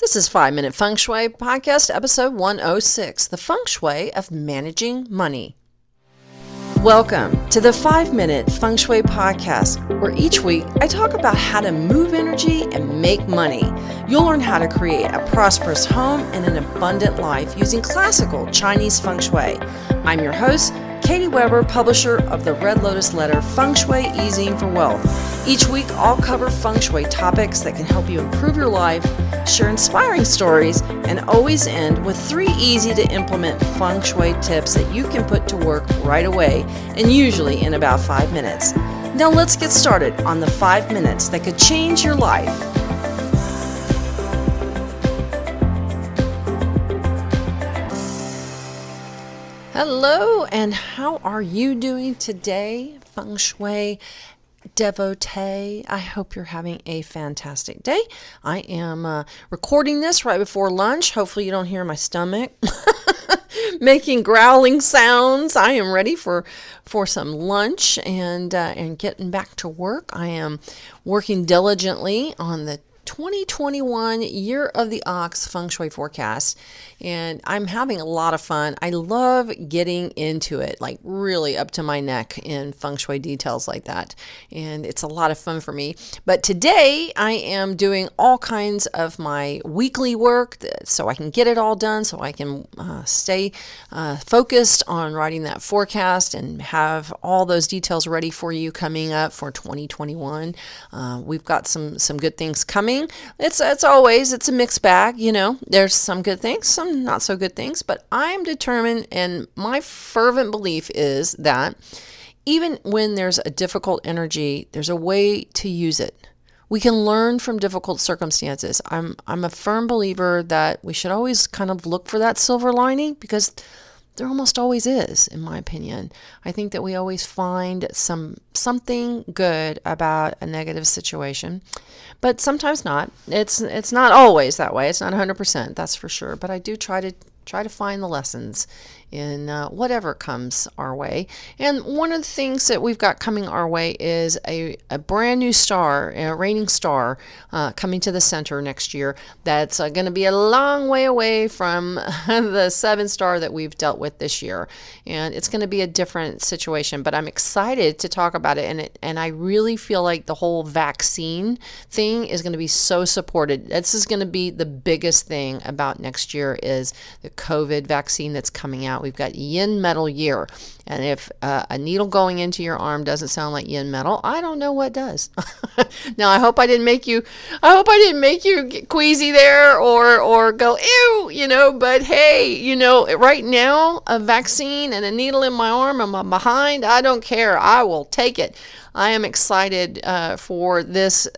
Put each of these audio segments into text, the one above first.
This is 5 Minute Feng Shui Podcast, episode 106, The Feng Shui of Managing Money. Welcome to the 5 Minute Feng Shui Podcast, where each week I talk about how to move energy and make money. You'll learn how to create a prosperous home and an abundant life using classical Chinese Feng Shui. I'm your host, Katie Weber, publisher of the Red Lotus Letter, Feng Shui Easing for Wealth. Each week, I'll cover Feng Shui topics that can help you improve your life, share inspiring stories, and always end with 3 easy-to-implement Feng Shui tips that you can put to work right away, and usually in about 5 minutes. Now let's get started on the 5 minutes that could change your life. Hello, and how are you doing today, Feng Shui devotee? I hope you're having a fantastic day. I am recording this right before lunch. Hopefully you don't hear my stomach making growling sounds. I am ready for some lunch and getting back to work. I am working diligently on the 2021 Year of the Ox Feng Shui forecast, and I'm having a lot of fun. I love getting into it, like really up to my neck in Feng Shui details like that, and it's a lot of fun for me. But today I am doing all kinds of my weekly work so I can get it all done, so I can stay focused on writing that forecast and have all those details ready for you coming up for 2021. We've got some good things coming. It's always a mixed bag, you know. There's some good things, some not so good things, but I'm determined, and my fervent belief is that even when there's a difficult energy, there's a way to use it. We can learn from difficult circumstances. I'm a firm believer that we should always kind of look for that silver lining, because there almost always is, in my opinion. I think that we always find something good about a negative situation, but sometimes not. It's not always that way. It's not 100%, that's for sure. But I do try to find the lessons in whatever comes our way. And one of the things that we've got coming our way is a brand new star, a reigning star, coming to the center next year. That's going to be a long way away from the 7-star that we've dealt with this year. And it's going to be a different situation, but I'm excited to talk about it. And I really feel like the whole vaccine thing is going to be so supported. This is going to be the biggest thing about next year, is the COVID vaccine that's coming out. We've got yin metal year, and if a needle going into your arm doesn't sound like yin metal, I don't know what does. Now, I hope I didn't make you get queasy there or go ew, you know. But hey, you know, right now a vaccine and a needle in my arm and my behind, I don't care. I will take it. I am excited for this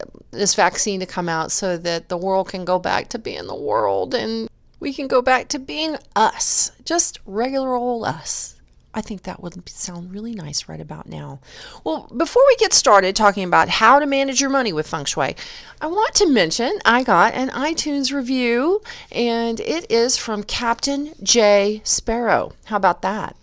vaccine to come out so that the world can go back to being the world, and we can go back to being us, just regular old us. I think that would sound really nice right about now. Well, before we get started talking about how to manage your money with Feng Shui, I want to mention I got an iTunes review, and it is from Captain J. Sparrow. How about that?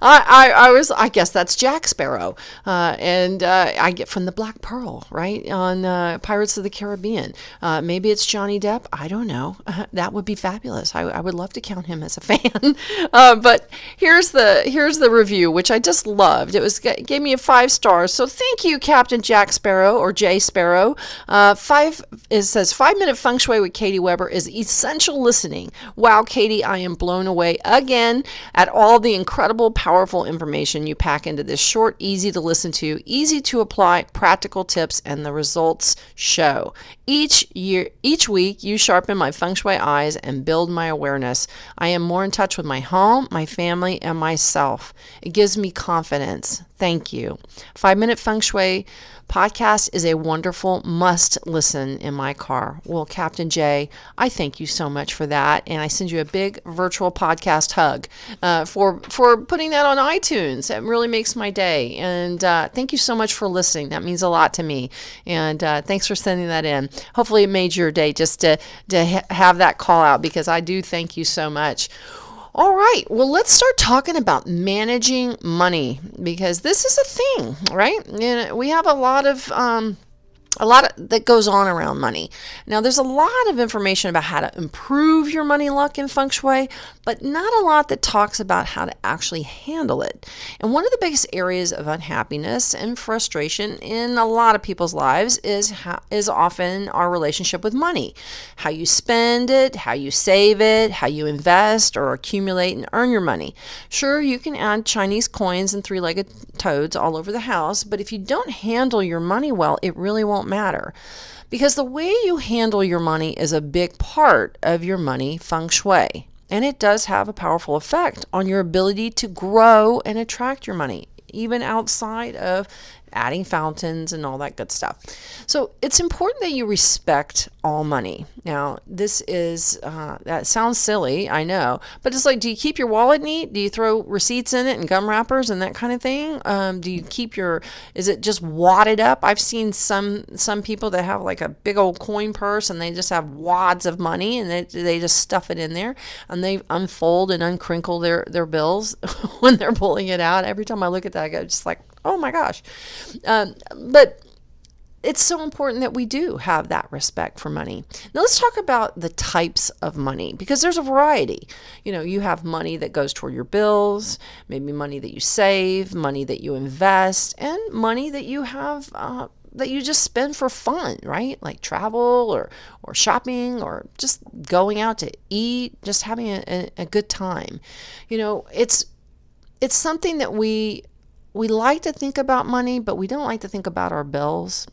I guess that's Jack Sparrow, and I get from the Black Pearl, right, on Pirates of the Caribbean. Maybe it's Johnny Depp. I don't know. That would be fabulous. I would love to count him as a fan. But here's the review, which I just loved. It gave me a 5 stars. So thank you, Captain Jack Sparrow, or Jay Sparrow. It says 5 Minute Feng Shui with Katie Weber is essential listening. Wow, Katie, I am blown away again at all the incredible, powerful information you pack into this short, easy to listen to, easy to apply, practical tips, and the results show. Each week, you sharpen my Feng Shui eyes and build my awareness. I am more in touch with my home, my family, and myself. It gives me confidence. Thank you. 5 Minute Feng Shui podcast is a wonderful must listen in my car. Well, Captain J, I thank you so much for that, and I send you a big virtual podcast hug for putting that on iTunes. It really makes my day, and thank you so much for listening. That means a lot to me, and thanks for sending that in. Hopefully it made your day just to have that call out, because I do thank you so much. All right, well, let's start talking about managing money, because this is a thing, right? And we have a lot of a lot that goes on around money. Now, there's a lot of information about how to improve your money luck in Feng Shui, but not a lot that talks about how to actually handle it. And one of the biggest areas of unhappiness and frustration in a lot of people's lives is often our relationship with money. How you spend it, how you save it, how you invest or accumulate and earn your money. Sure, you can add Chinese coins and three-legged toads all over the house, but if you don't handle your money well, it really won't matter, because the way you handle your money is a big part of your money Feng Shui, and it does have a powerful effect on your ability to grow and attract your money, even outside of adding fountains and all that good stuff. So it's important that you respect all money. Now, this is, that sounds silly, I know, but it's like, do you keep your wallet neat? Do you throw receipts in it and gum wrappers and that kind of thing? Do you keep is it just wadded up? I've seen some people that have like a big old coin purse and they just have wads of money and they just stuff it in there and they unfold and uncrinkle their bills when they're pulling it out. Every time I look at that, I go just like, oh my gosh. But it's so important that we do have that respect for money. Now let's talk about the types of money, because there's a variety. You have money that goes toward your bills, maybe money that you save, money that you invest, and money that you have that you just spend for fun, right? Like travel or shopping or just going out to eat, just having a good time. It's something that we like to think about money, but we don't like to think about our bills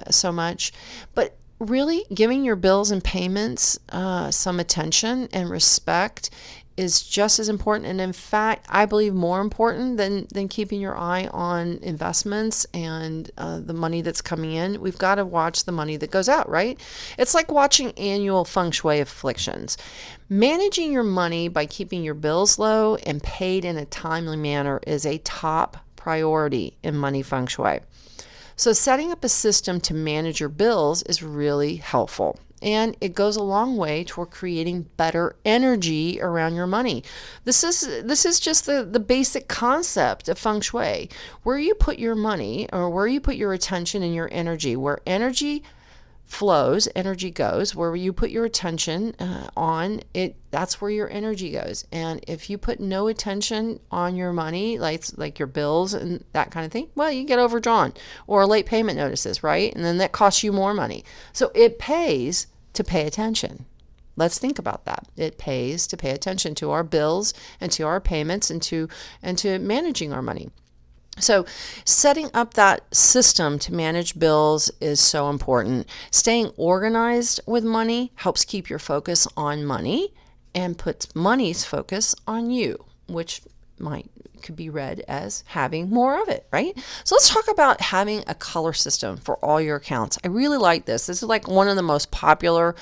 so much. But really giving your bills and payments some attention and respect is just as important. And in fact, I believe more important than keeping your eye on investments and the money that's coming in. We've got to watch the money that goes out, right? It's like watching annual Feng Shui afflictions. Managing your money by keeping your bills low and paid in a timely manner is a top priority in money Feng Shui. So setting up a system to manage your bills is really helpful, and it goes a long way toward creating better energy around your money. This is just the basic concept of Feng Shui. Where you put your money, or where you put your attention and your energy, where energy flows, energy goes. Where you put your attention on it, that's where your energy goes. And if you put no attention on your money, like your bills and that kind of thing, well, you get overdrawn or late payment notices, right? And then that costs you more money. So it pays to pay attention. Let's think about that. It pays to pay attention to our bills and to our payments and to managing our money. So setting up that system to manage bills is so important. Staying organized with money helps keep your focus on money and puts money's focus on you, which could be read as having more of it, right? So let's talk about having a color system for all your accounts. I really like this. This is like one of the most popular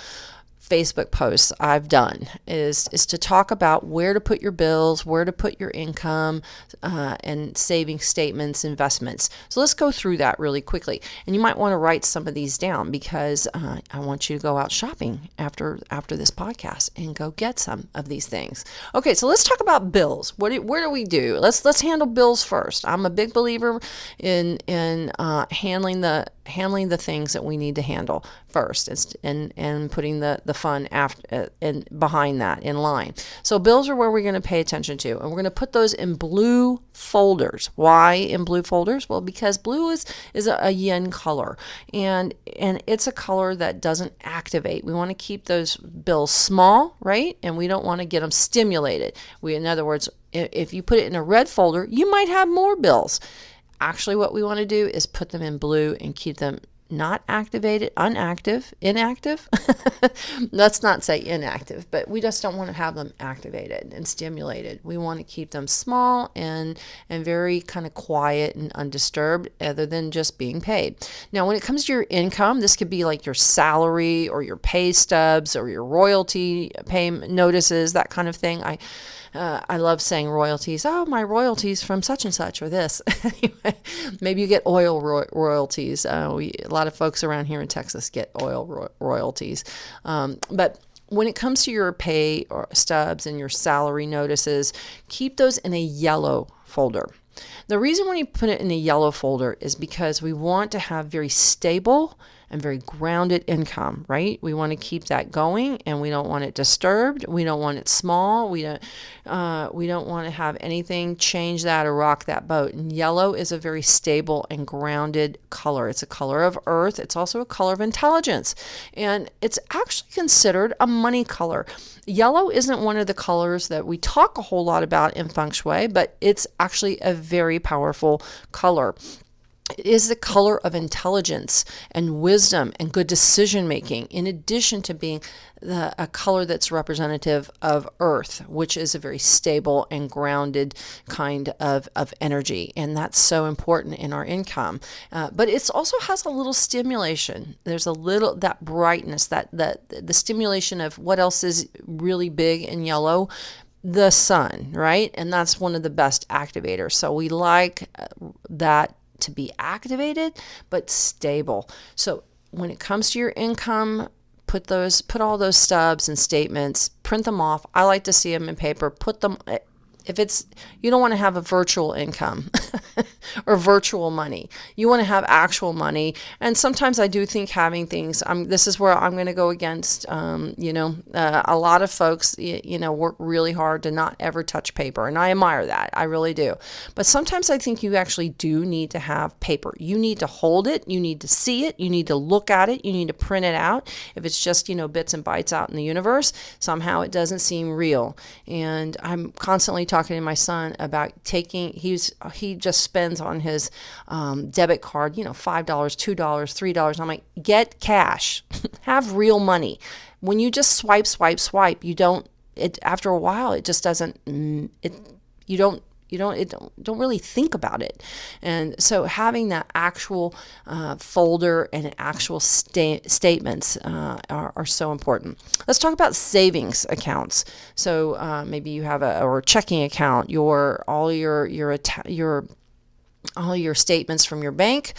Facebook posts I've done is to talk about where to put your bills, where to put your income, and saving statements, investments. So let's go through that really quickly. And you might want to write some of these down, because I want you to go out shopping after this podcast and go get some of these things. Okay, so let's talk about bills. Where do we do? Let's handle bills first. I'm a big believer in handling the things that we need to handle first, and putting the fun after and behind that in line. So bills are where we're going to pay attention to, and we're going to put those in blue folders. Why in blue folders? Well, because blue is a yin color, and it's a color that doesn't activate. We want to keep those bills small, right? And we don't want to get them stimulated. In other words, if you put it in a red folder, you might have more bills. Actually, what we want to do is put them in blue and keep them not activated, inactive. Let's not say inactive, but we just don't want to have them activated and stimulated. We want to keep them small and very kind of quiet and undisturbed, other than just being paid. Now, when it comes to your income, this could be like your salary or your pay stubs or your royalty payment notices, that kind of thing. I love saying royalties. Oh, my royalties from such and such, or this. Anyway, maybe you get oil royalties. A lot of folks around here in Texas get oil royalties. But when it comes to your pay or stubs and your salary notices, keep those in a yellow folder. The reason when you put it in a yellow folder is because we want to have very stable and very grounded income, right? We want to keep that going, and we don't want it disturbed. We don't want it small. We don't want to have anything change that or rock that boat. And yellow is a very stable and grounded color. It's a color of earth. It's also a color of intelligence, and it's actually considered a money color. Yellow isn't one of the colors that we talk a whole lot about in Feng Shui, but it's actually a very powerful color. It is the color of intelligence and wisdom and good decision making, in addition to being a color that's representative of earth, which is a very stable and grounded kind of energy. And that's so important in our income. But it also has a little stimulation. There's a little, that brightness, the stimulation of what else is really big in yellow. The sun, right? And that's one of the best activators. So we like that to be activated but stable. So when it comes to your income, put all those stubs and statements, print them off. I like to see them in paper. Put them, if it's, you don't want to have a virtual income or virtual money. You want to have actual money. And sometimes I do think having things, this is where I'm going to go against, a lot of folks, work really hard to not ever touch paper. And I admire that. I really do. But sometimes I think you actually do need to have paper. You need to hold it. You need to see it. You need to look at it. You need to print it out. If it's just, bits and bytes out in the universe, somehow it doesn't seem real. And I'm constantly talking to my son about he just spends on his debit card, $5, $2, $3. I'm like, get cash, have real money. When you just swipe, you don't. After a while, it just doesn't. You don't really think about it. And so having that actual folder and actual statements are so important. Let's talk about savings accounts. So maybe you have a checking account, all your statements from your bank.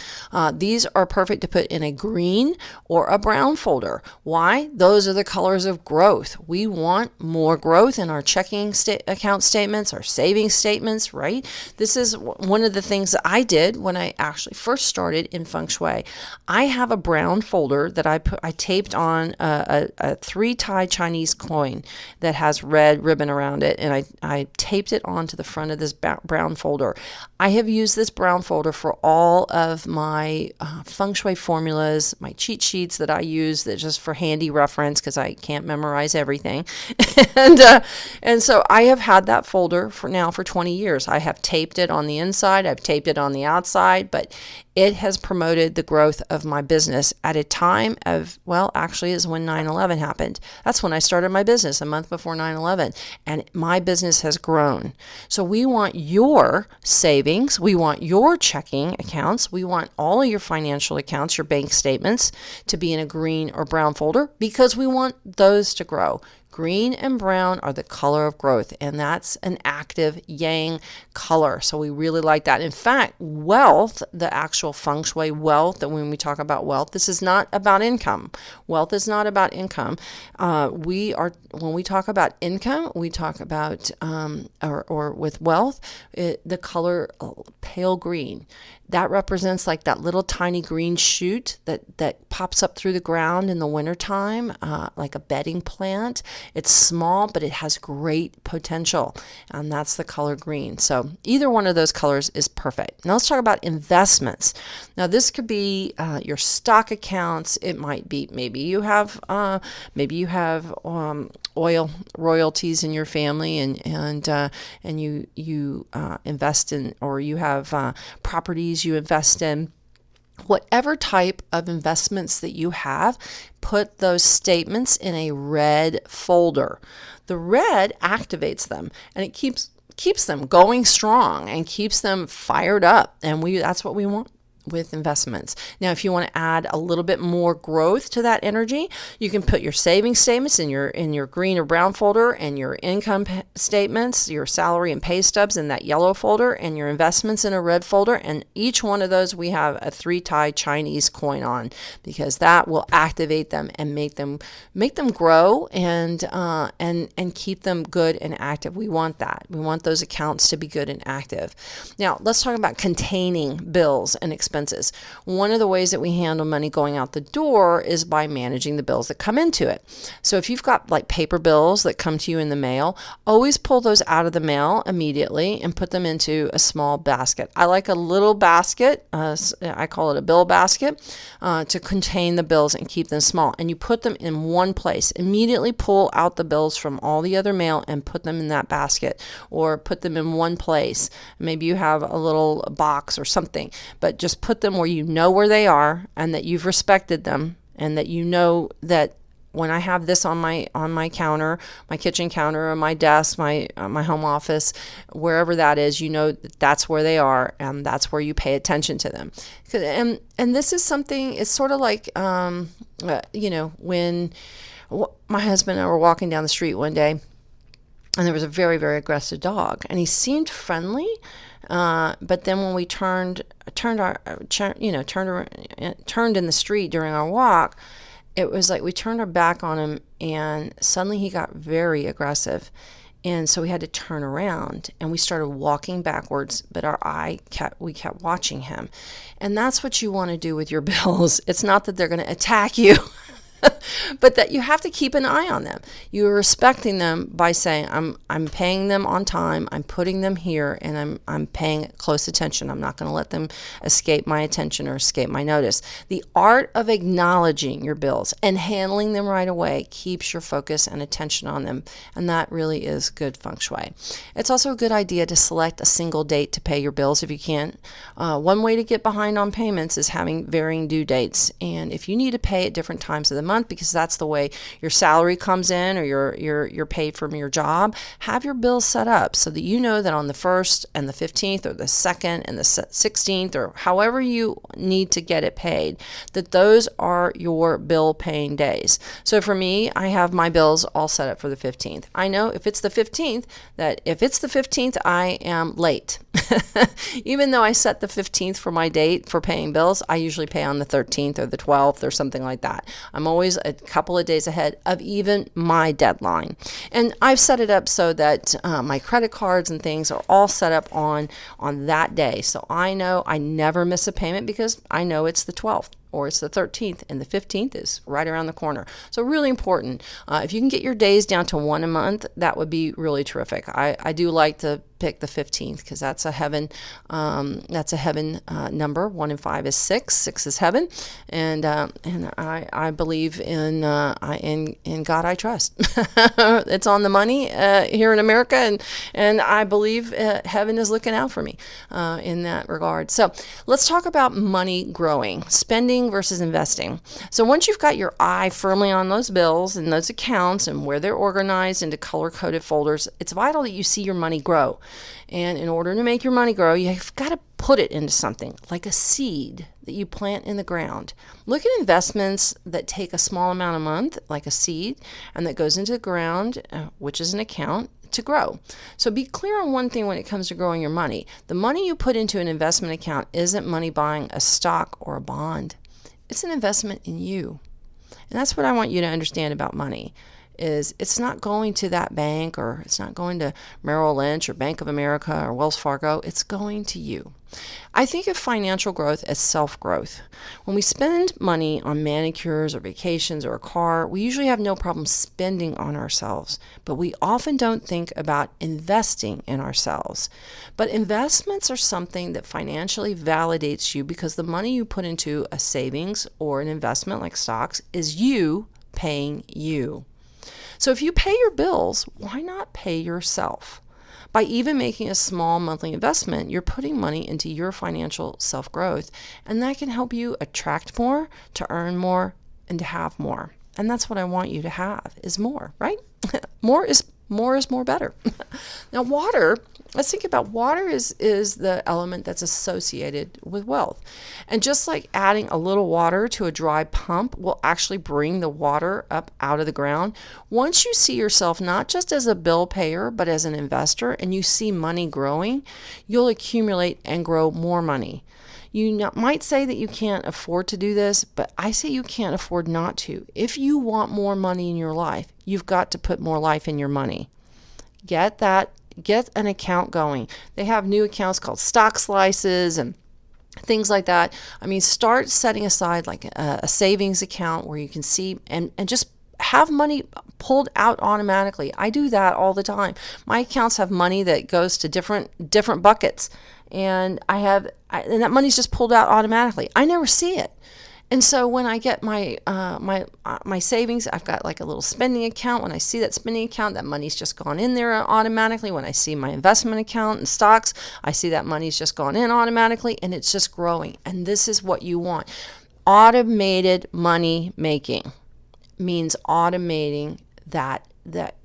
These are perfect to put in a green or a brown folder. Why? Those are the colors of growth. We want more growth in our checking account statements, our savings statements, right? This is one of the things that I did when I actually first started in Feng Shui. I have a brown folder that I taped on a 3-tie Chinese coin that has red ribbon around it, and I taped it onto the front of this brown folder. I have used this brown folder for all of my Feng Shui formulas, my cheat sheets that I use that just for handy reference because I can't memorize everything. and so I have had that folder for 20 years. I have taped it on the inside, I've taped it on the outside, but it has promoted the growth of my business at a time of, actually is when 9/11 happened. That's when I started my business, a month before 9/11, and my business has grown. So we want your savings, we want your checking accounts, we want all of your financial accounts, your bank statements, to be in a green or brown folder because we want those to grow. Green and brown are the color of growth, and that's an active yang color. So we really like that. In fact, wealth, the actual Feng Shui wealth, that when we talk about wealth, this is not about income. Wealth is not about income. When we talk about income, we talk about, or with wealth, the color pale green. That represents like that little tiny green shoot that pops up through the ground in the wintertime, like a bedding plant. It's small, but it has great potential, and that's the color green. So either one of those colors is perfect. Now let's talk about investments. Now this could be your stock accounts. It might be maybe you have oil royalties in your family, and you invest in, or you have properties you invest in. Whatever type of investments that you have, put those statements in a red folder. The red activates them, and it keeps them going strong and keeps them fired up, and that's what we want with investments. Now, if you want to add a little bit more growth to that energy, you can put your savings statements in your green or brown folder, and your income statements, your salary and pay stubs in that yellow folder, and your investments in a red folder. And each one of those we have a 3-tie Chinese coin on, because that will activate them and make them grow and keep them good and active. We want that. We want those accounts to be good and active. Now, let's talk about containing bills and expenses. expenses. One of the ways that we handle money going out the door is by managing the bills that come into it. So if you've got like paper bills that come to you in the mail, always pull those out of the mail immediately and put them into a small basket. I like a little basket, I call it a bill basket, to contain the bills and keep them small. And you put them in one place. Immediately pull out the bills from all the other mail and put them in that basket, or put them in one place. Maybe you have a little box or something, but just put them where you know where they are and that you've respected them, and that you know that when I have this on my counter, my kitchen counter, or my desk, my home office, wherever that is, you know that that's where they are, and that's where you pay attention to them. And this is something. It's sort of like when my husband and I were walking down the street one day, and there was a very, very aggressive dog, and he seemed friendly. But then when we turned in the street during our walk, it was like we turned our back on him, and suddenly he got very aggressive. And so we had to turn around, and we started walking backwards, but we kept watching him. And that's what you want to do with your bills. It's not that they're going to attack you. But that you have to keep an eye on them. You're respecting them by saying, I'm paying them on time, I'm putting them here, and I'm paying close attention. I'm not going to let them escape my attention or escape my notice. The art of acknowledging your bills and handling them right away keeps your focus and attention on them, and that really is good feng shui. It's also a good idea to select a single date to pay your bills if you can. One way to get behind on payments is having varying due dates, and if you need to pay at different times of the month, because that's the way your salary comes in, or you're paid from your job, have your bills set up so that you know that on the 1st and the 15th, or the 2nd and the 16th, or however you need to get it paid, that those are your bill paying days. So for me, I have my bills all set up for the 15th. I know if it's the 15th, I am late. Even though I set the 15th for my date for paying bills, I usually pay on the 13th or the 12th or something like that. I'm always a couple of days ahead of even my deadline. And I've set it up so that my credit cards and things are all set up on that day. So I know I never miss a payment because I know it's the 12th. Or it's the 13th, and the 15th is right around the corner. So really important. If you can get your days down to one a month, that would be really terrific. I do like to pick the 15th because that's a heaven. That's a heaven number. 1 and 5 is 6. 6 is heaven, and I believe in God. I trust. It's on the money here in America, and I believe heaven is looking out for me in that regard. So let's talk about money growing, spending versus investing. So once you've got your eye firmly on those bills and those accounts and where they're organized into color-coded folders, it's vital that you see your money grow. And in order to make your money grow, you've got to put it into something like a seed that you plant in the ground. Look at investments that take a small amount a month, like a seed, and that goes into the ground, which is an account, to grow. So be clear on one thing when it comes to growing your money. The money you put into an investment account isn't money buying a stock or a bond. It's an investment in you. And that's what I want you to understand about money. Is it's not going to that bank, or it's not going to Merrill Lynch or Bank of America or Wells Fargo. It's going to you. I think of financial growth as self-growth. When we spend money on manicures or vacations or a car, we usually have no problem spending on ourselves, but we often don't think about investing in ourselves. But investments are something that financially validates you, because the money you put into a savings or an investment like stocks is you paying you. So if you pay your bills, why not pay yourself? By even making a small monthly investment, you're putting money into your financial self-growth, and that can help you attract more, to earn more, and to have more. And that's what I want you to have, is more, right? More is more better. Now, water, let's think about water is the element that's associated with wealth. And just like adding a little water to a dry pump will actually bring the water up out of the ground, once you see yourself not just as a bill payer, but as an investor, and you see money growing, you'll accumulate and grow more money. You might say that you can't afford to do this, but I say you can't afford not to. If you want more money in your life, you've got to put more life in your money. Get an account going. They have new accounts called stock slices, and things like that. I mean, start setting aside like a savings account where you can see and just have money pulled out automatically. I do that all the time. My accounts have money that goes to different buckets, and and that money's just pulled out automatically. I never see it. And so when I get my savings, I've got like a little spending account. When I see that spending account, that money's just gone in there automatically. When I see my investment account and stocks, I see that money's just gone in automatically, and it's just growing. And this is what you want. Automated money making means automating that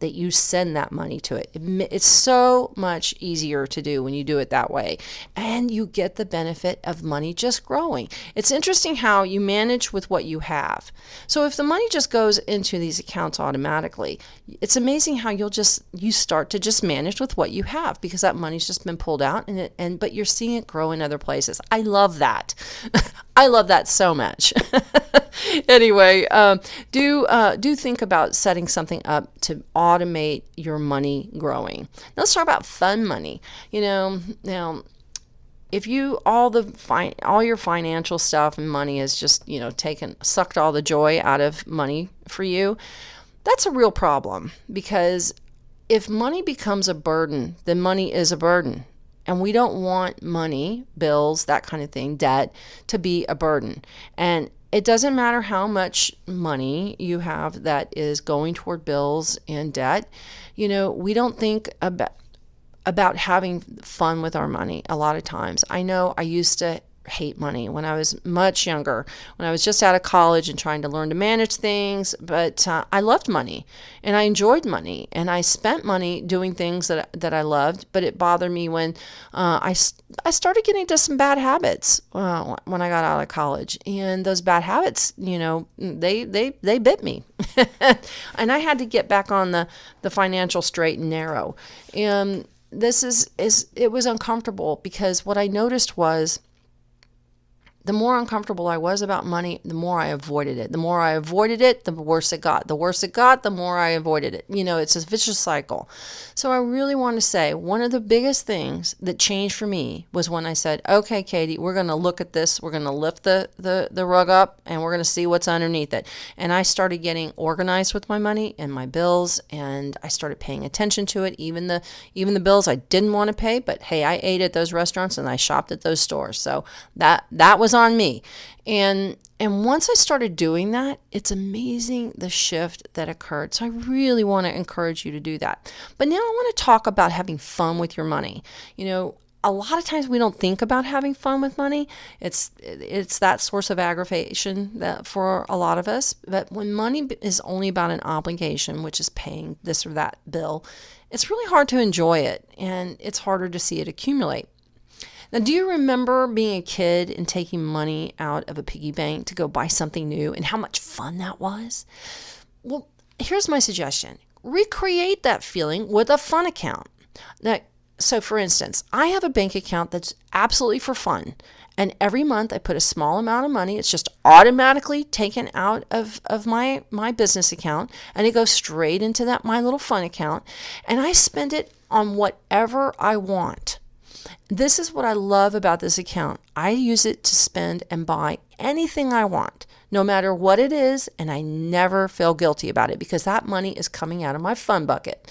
you send that money to it. It's so much easier to do when you do it that way, and you get the benefit of money just growing. It's interesting how you manage with what you have. So if the money just goes into these accounts automatically, it's amazing how you start to just manage with what you have, because that money's just been pulled out, but you're seeing it grow in other places. I love that. I love that so much. Anyway, do think about setting something up to automate your money growing. Now let's talk about fun money. Now if all your financial stuff and money is just sucked all the joy out of money for you, that's a real problem, because if money becomes a burden, then money is a burden. And we don't want money, bills, that kind of thing, debt, to be a burden. And it doesn't matter how much money you have that is going toward bills and debt. We don't think about having fun with our money a lot of times. I know I used to hate money when I was much younger, when I was just out of college and trying to learn to manage things. But I loved money, and I enjoyed money, and I spent money doing things that I loved. But it bothered me when I started getting into some bad habits when I got out of college, and those bad habits, they bit me, and I had to get back on the financial straight and narrow. And it was uncomfortable, because what I noticed was, the more uncomfortable I was about money, the more I avoided it. The more I avoided it, the worse it got. The worse it got, the more I avoided it. It's a vicious cycle. So I really want to say, one of the biggest things that changed for me was when I said, okay, Katie, we're going to look at this. We're going to lift the rug up, and we're going to see what's underneath it. And I started getting organized with my money and my bills, and I started paying attention to it, even the bills I didn't want to pay. But hey, I ate at those restaurants and I shopped at those stores. So that was on me. And once I started doing that, it's amazing the shift that occurred. So I really want to encourage you to do that. But now I want to talk about having fun with your money. A lot of times we don't think about having fun with money. It's that source of aggravation that for a lot of us. But when money is only about an obligation, which is paying this or that bill, it's really hard to enjoy it, and it's harder to see it accumulate. Now, do you remember being a kid and taking money out of a piggy bank to go buy something new, and how much fun that was? Well, here's my suggestion. Recreate that feeling with a fun account. So for instance, I have a bank account that's absolutely for fun. And every month I put a small amount of money. It's just automatically taken out of my business account, and it goes straight into my little fun account. And I spend it on whatever I want. This is what I love about this account. I use it to spend and buy anything I want, no matter what it is, and I never feel guilty about it, because that money is coming out of my fun bucket.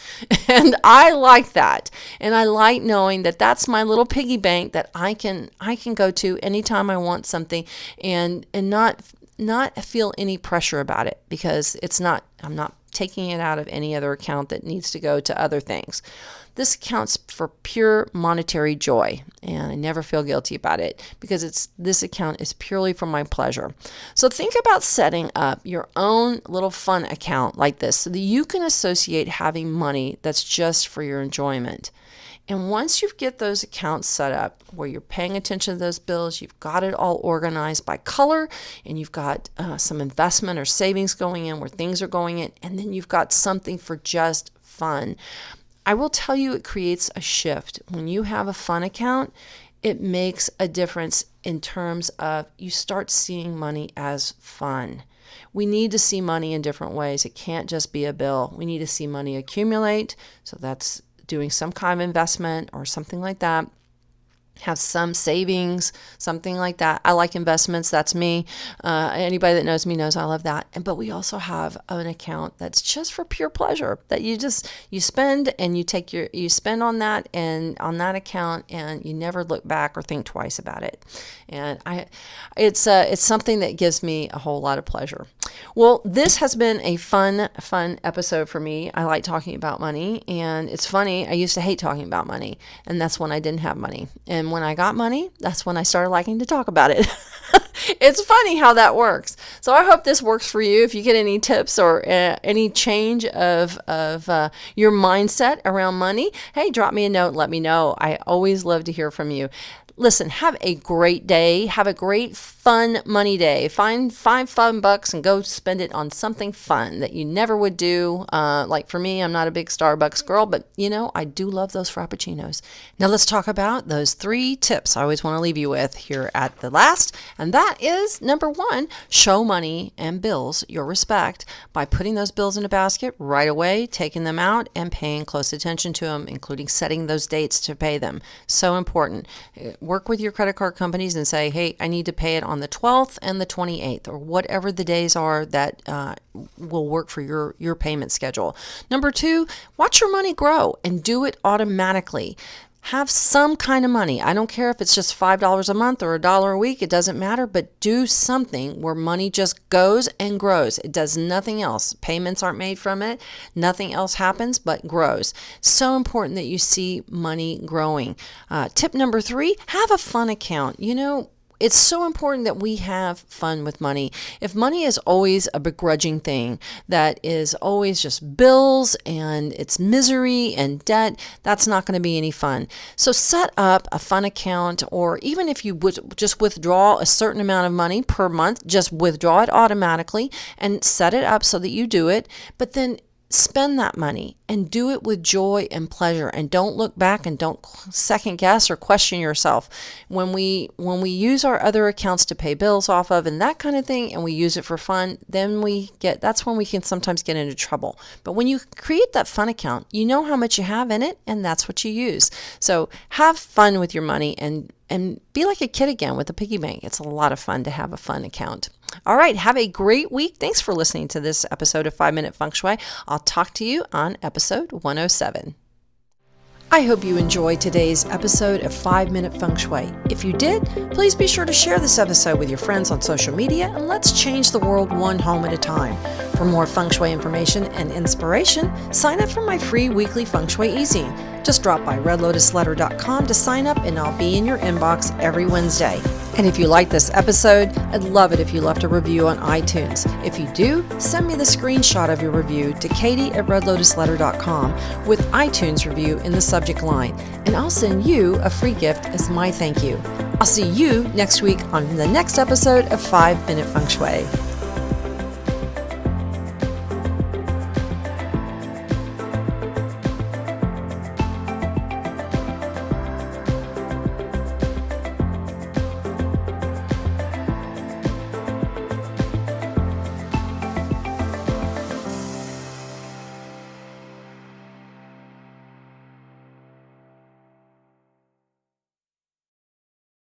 And I like that. And I like knowing that that's my little piggy bank that I can go to anytime I want something, and not feel any pressure about it, because I'm not taking it out of any other account that needs to go to other things. This accounts for pure monetary joy, and I never feel guilty about it, because this account is purely for my pleasure. So think about setting up your own little fun account like this, so that you can associate having money that's just for your enjoyment. And once you get those accounts set up where you're paying attention to those bills, you've got it all organized by color, and you've got some investment or savings going in where things are going in, and then you've got something for just fun. I will tell you, it creates a shift. When you have a fun account, it makes a difference in terms of you start seeing money as fun. We need to see money in different ways. It can't just be a bill. We need to see money accumulate. So that's doing some kind of investment or something like that. have some savings, something like that. I like investments. That's me. Anybody that knows me knows I love that. But we also have an account that's just for pure pleasure, that you spend and you spend on that and on that account, and you never look back or think twice about it. And it's something that gives me a whole lot of pleasure. Well, this has been a fun episode for me. I like talking about money, and it's funny. I used to hate talking about money, and that's when I didn't have money. And when I got money, that's when I started liking to talk about it. It's funny how that works. So I hope this works for you. If you get any tips or any change of your mindset around money, hey, drop me a note and let me know. I always love to hear from you. Listen, have a great day. Have a great fun money day. Find $5 and go spend it on something fun that you never would do. Like for me, I'm not a big Starbucks girl, but I do love those Frappuccinos. Now let's talk about those 3 tips I always want to leave you with here at the last. And that is number 1, show money and bills your respect by putting those bills in a basket right away, taking them out and paying close attention to them, including setting those dates to pay them. So important. Work with your credit card companies and say, hey, I need to pay it on the 12th and the 28th, or whatever the days are that will work for your payment schedule. Number 2, watch your money grow and do it automatically. Have some kind of money. I don't care if it's just $5 a month or $1 a week. It doesn't matter, but do something where money just goes and grows. It does nothing else. Payments aren't made from it. Nothing else happens but grows. So important that you see money growing. Tip number 3, have a fun account. It's so important that we have fun with money. If money is always a begrudging thing, that is always just bills and it's misery and debt, that's not going to be any fun. So set up a fun account, or even if you would just withdraw a certain amount of money per month, just withdraw it automatically and set it up so that you do it. But then spend that money and do it with joy and pleasure, and don't look back and don't second guess or question yourself. When we use our other accounts to pay bills off of and that kind of thing, and we use it for fun, then that's when we can sometimes get into trouble. But when you create that fun account, you know how much you have in it, and that's what you use. So have fun with your money and be like a kid again with a piggy bank. It's a lot of fun to have a fun account. All right, have a great week. Thanks for listening to this episode of 5 Minute Feng Shui. I'll talk to you on episode 107. I hope you enjoyed today's episode of 5 Minute Feng Shui. If you did, please be sure to share this episode with your friends on social media, and let's change the world one home at a time. For more Feng Shui information and inspiration, sign up for my free weekly Feng Shui Easy. Just drop by redlotusletter.com to sign up, and I'll be in your inbox every Wednesday. And if you like this episode, I'd love it if you left a review on iTunes. If you do, send me the screenshot of your review to katie@redlotusletter.com with iTunes review in the subject line, and I'll send you a free gift as my thank you. I'll see you next week on the next episode of 5 Minute Feng Shui.